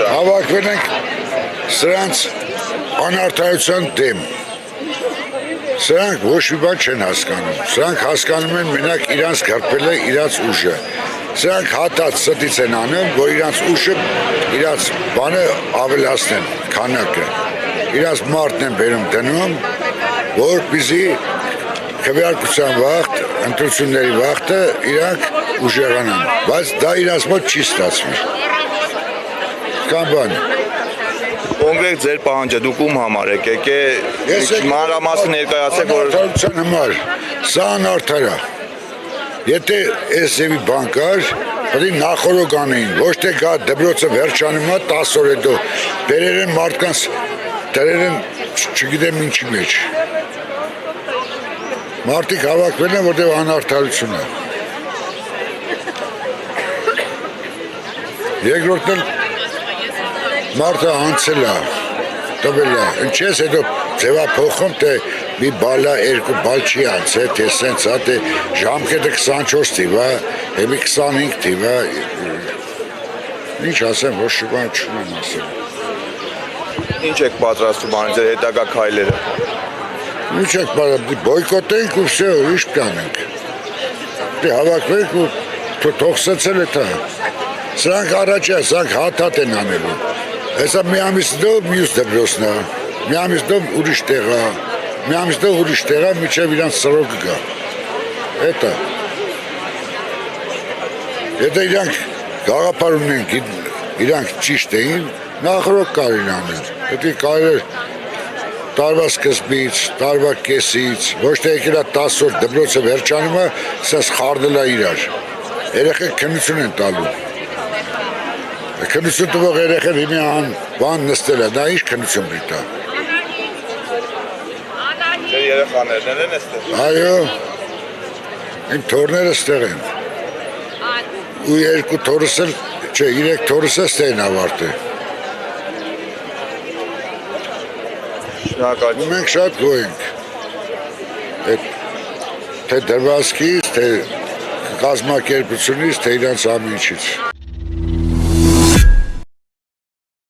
Հավաքվել ենք սրանց անարդարության դեմ։ Սրանք ոչ մի բան չեն հասկանում։ Սրանք հասկանում են մենակ իրանց գրպել է իրանց ուժը։ Սրանք հատած ստից են անում, որ իրանց ուժը, իրանց բանը ավելացնեն, քանակը։ Իրանց մարդն են բերում դնում, որպեսզի քվեարկության վաղտ, ընտրությունների վաղտը իրանք ուժեղանան, բայց դա իրանց մոտ չի ստացվի։ Կամ բան։ Կոնկրետ ձեր պահանջը դուք ում համար եկեք է մանրամասն ներկայացեք, որ անարդարության համար, սա անարդար է։ Եթե այս ձևի բան կար, պետք է նախօրոք անեին, ոչ թե գա դպրոցը վերջանում է 10 օր հետո, բերել են մարդկանց, դրել են չգիտեմ ինչի մեջ։ Մարդիկ հավաքվել են, որտեղ անարդարություն է։ Երկրորդն մարդը անցել է, տվել է, ինչպես հետո ձևափոխում, թե մի բալա, երկու բալ չի անցել, թե սենց է, թե ժամկետը 24 թիվ է, հետո 25 թիվ է, ինչ ասեմ, ոչ շուբան չունեմ ասեմ։ ինչ եք պատրաստում անի ձեր հետագա քայլերը։ Ինչ եք բոյկոտենք ու վсё, ինչ կանենք։ Հավաքվենք ու թողսեցել է դա։ Սրանք առաջ է, սրանք հատ են անելու։ Հեսա մի ամիսնով մյուս դպրոցն է, մի ամիսնով ուրիշ տեղ է, մի ամիսնով ուրիշ տեղ է, մինչև իրանց սրոկը գա։ Էտա։ Եթե իրանք գաղափար ունեն, իրանք ճիշտ էին, նախորդ կարին անել։ Պետք է կարել տարվա սկզբից, տարվա կեսից, ոչ թե եկել է 10 օր դպրոցը վերջանում է, սենց խարդել է իրար։ Երեխեք քննություն են տալու։ Քննություն տվող երեխեն հիմի բան նստել է, դա ինչ քննություն բիտա։ Ձեր երեխաներն են էստեղ։ Այո, իմ թորները ստեղ են։ Ու երկու թորս էլ, չէ, 3 թորս է ստեղ են ավարտել։ Շնորհակալ։ Մենք շատ գոհ ենք։ Թե դրվածքից, թե կազմակերպությունից, թե իրանց ամեն ինչից։